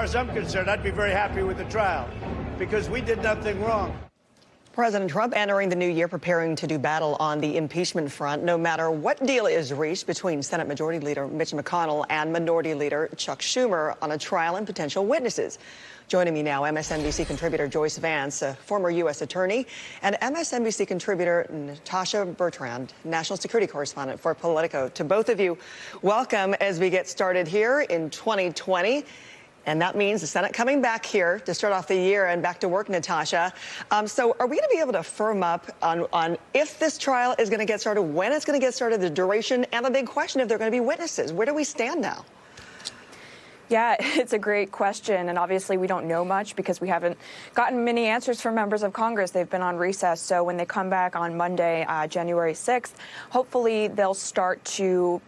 As far as I'm concerned, I'd be very happy with the trial because we did nothing wrong. President Trump entering the new year preparing to do battle on the impeachment front, no matter what deal is reached between Senate Majority Leader Mitch McConnell and Minority Leader Chuck Schumer on a trial and potential witnesses. Joining me now, MSNBC contributor Joyce Vance, a former U.S. attorney, and MSNBC contributor Natasha Bertrand, national security correspondent for Politico. To both of you, welcome as we get started here in 2020. And that means the Senate coming back here to start off the year and back to work, Natasha. So are we going to be able to firm up on if this trial is going to get started, when it's going to get started, the duration, and the big question if there are going to be witnesses? Where do we stand now? Yeah, it's a great question. And obviously, we don't know much because we haven't gotten many answers from members of Congress. They've been on recess. So when they come back on Monday, January 6th, hopefully they'll start to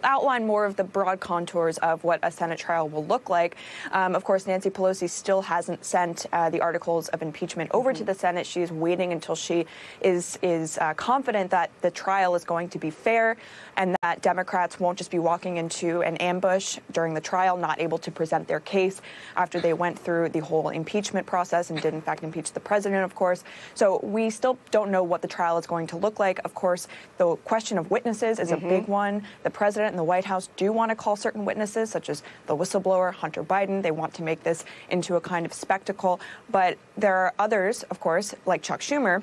outline more of the broad contours of what a Senate trial will look like. Of course, Nancy Pelosi still hasn't sent the articles of impeachment over to the Senate. She is waiting until she is confident that the trial is going to be fair and that Democrats won't just be walking into an ambush during the trial, not able to present their case after they went through the whole impeachment process and did, in fact, impeach the president, of course. So we still don't know what the trial is going to look like. Of course, the question of witnesses is a big one. The president and the White House do want to call certain witnesses, such as the whistleblower, Hunter Biden. They want to make this into a kind of spectacle. But there are others, of course, like Chuck Schumer,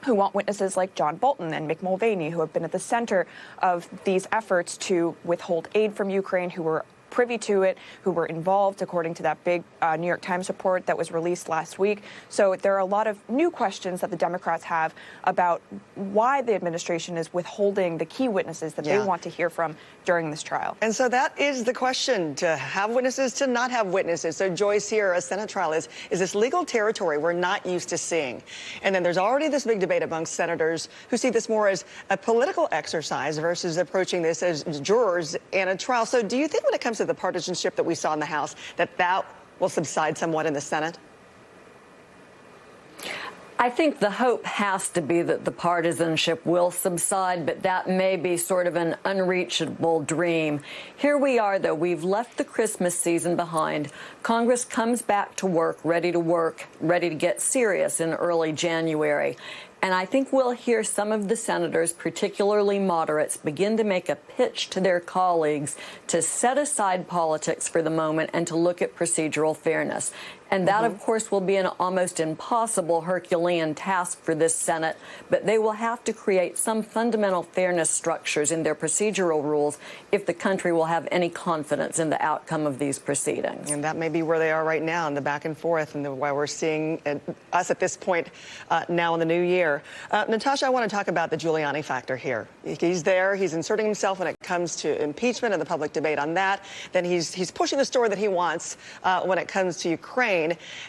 who want witnesses like John Bolton and Mick Mulvaney, who have been at the center of these efforts to withhold aid from Ukraine, who were privy to it, who were involved, according to that big New York Times report that was released last week. So there are a lot of new questions that the Democrats have about why the administration is withholding the key witnesses that they want to hear from during this trial. And so that is the question, to have witnesses, to not have witnesses. So Joyce, here, a Senate trial is this legal territory we're not used to seeing. And then there's already this big debate amongst senators who see this more as a political exercise versus approaching this as jurors in a trial. So do you think when it comes to the partisanship that we saw in the House, that will subside somewhat in the Senate? I think the hope has to be that the partisanship will subside, but that may be sort of an unreachable dream. Here we are, though. We've left the Christmas season behind. Congress comes back to work, ready to get serious in early January. And I think we'll hear some of the senators, particularly moderates, begin to make a pitch to their colleagues to set aside politics for the moment and to look at procedural fairness. And that, of course, will be an almost impossible Herculean task for this Senate. But they will have to create some fundamental fairness structures in their procedural rules if the country will have any confidence in the outcome of these proceedings. And that may be where they are right now in the back and forth, and why we're seeing us at this point now in the new year. Natasha, I want to talk about the Giuliani factor here. He's there. He's inserting himself when it comes to impeachment and the public debate on that. Then he's pushing the story that he wants when it comes to Ukraine.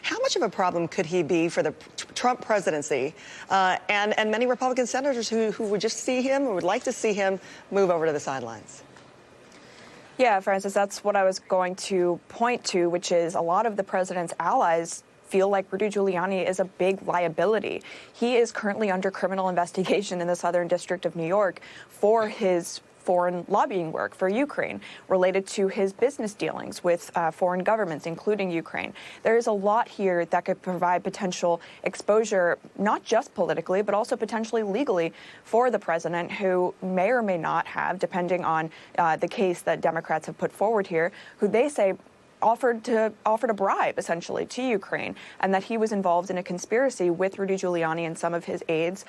How much of a problem could he be for the Trump presidency and many Republican senators who would just see him or would like to see him move over to the sidelines? Yeah, Francis, that's what I was going to point to, which is a lot of the president's allies feel like Rudy Giuliani is a big liability. He is currently under criminal investigation in the Southern District of New York for his foreign lobbying work for Ukraine related to his business dealings with foreign governments, including Ukraine. There is a lot here that could provide potential exposure, not just politically, but also potentially legally for the president, who may or may not have, depending on the case that Democrats have put forward here, who they say offered a bribe, essentially, to Ukraine, and that he was involved in a conspiracy with Rudy Giuliani and some of his aides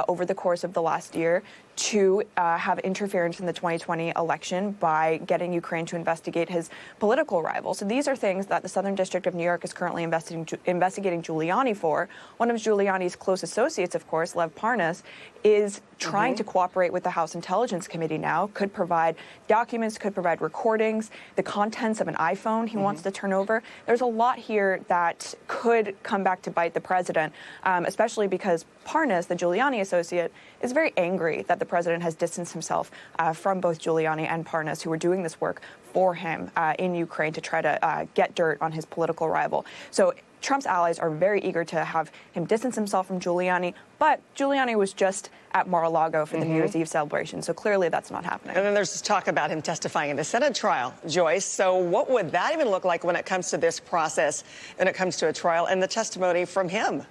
over the course of the last year to have interference in the 2020 election by getting Ukraine to investigate his political rival. So these are things that the Southern District of New York is currently investigating Giuliani for. One of Giuliani's close associates, of course, Lev Parnas, is trying to cooperate with the House Intelligence Committee now, could provide documents, could provide recordings, the contents of an iPhone he wants to turn over. There's a lot here that could come back to bite the president, especially because Parnas, the Giuliani associate, is very angry that the president has distanced himself from both Giuliani and Parnas, who were doing this work for him in Ukraine to try to get dirt on his political rival. So Trump's allies are very eager to have him distance himself from Giuliani, but Giuliani was just at Mar-a-Lago for the New Year's Eve celebration, so clearly that's not happening. And then there's this talk about him testifying in the Senate trial, Joyce. So what would that even look like when it comes to this process, when it comes to a trial and the testimony from him?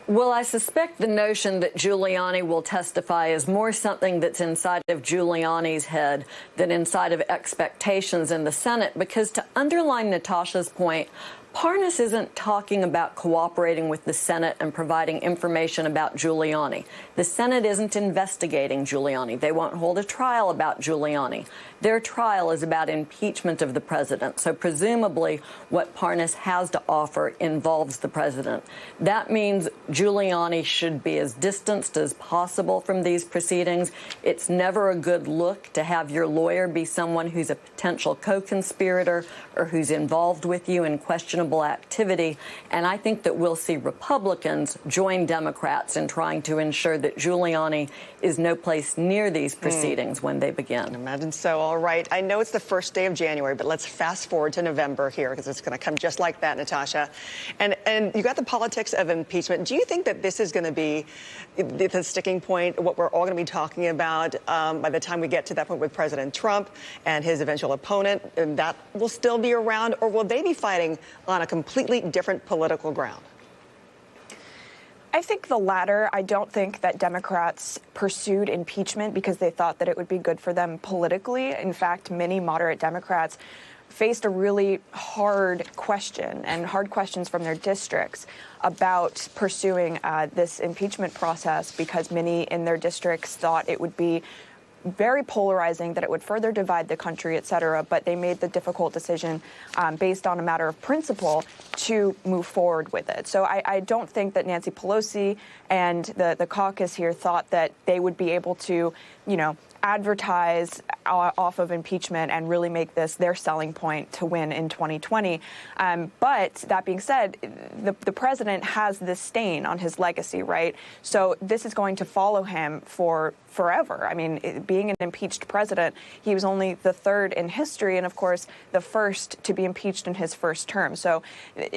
Well, I suspect the notion that Giuliani will testify is more something that's inside of Giuliani's head than inside of expectations in the Senate, because to underline Natasha's point, Parnas isn't talking about cooperating with the Senate and providing information about Giuliani. The Senate isn't investigating Giuliani. They won't hold a trial about Giuliani. Their trial is about impeachment of the president. So presumably what Parnas has to offer involves the president. That means Giuliani should be as distanced as possible from these proceedings. It's never a good look to have your lawyer be someone who's a potential co-conspirator or who's involved with you in questionable activity. And I think that we'll see Republicans join Democrats in trying to ensure that Giuliani is no place near these proceedings when they begin. Imagine so. All right. I know it's the first day of January, but let's fast forward to November here, because it's going to come just like that, Natasha. And you got the politics of impeachment. Do you think that this is going to be the sticking point, what we're all going to be talking about by the time we get to that point with President Trump and his eventual opponent? And that will still be around, or will they be fighting on a completely different political ground? I think the latter. I don't think that Democrats pursued impeachment because they thought that it would be good for them politically. In fact, many moderate Democrats faced a really hard question and hard questions from their districts about pursuing this impeachment process, because many in their districts thought it would be very polarizing, that it would further divide the country, et cetera. But they made the difficult decision based on a matter of principle to move forward with it. So I don't think that Nancy Pelosi and the caucus here thought that they would be able to, advertise off of impeachment and really make this their selling point to win in 2020. But that being said, the president has this stain on his legacy, right? So this is going to follow him for forever. I mean, being an impeached president, he was only the third in history and, of course, the first to be impeached in his first term. So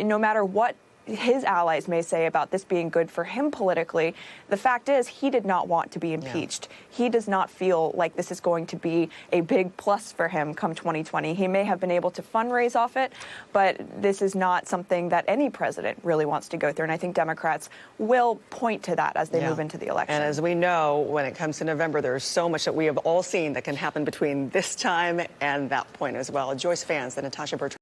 no matter what his allies may say about this being good for him politically, the fact is he did not want to be impeached. Yeah. He does not feel like this is going to be a big plus for him come 2020. He may have been able to fundraise off it, but this is not something that any president really wants to go through. And I think Democrats will point to that as they move into the election. And as we know, when it comes to November, there's so much that we have all seen that can happen between this time and that point as well. Joyce Vance and Natasha Bertrand.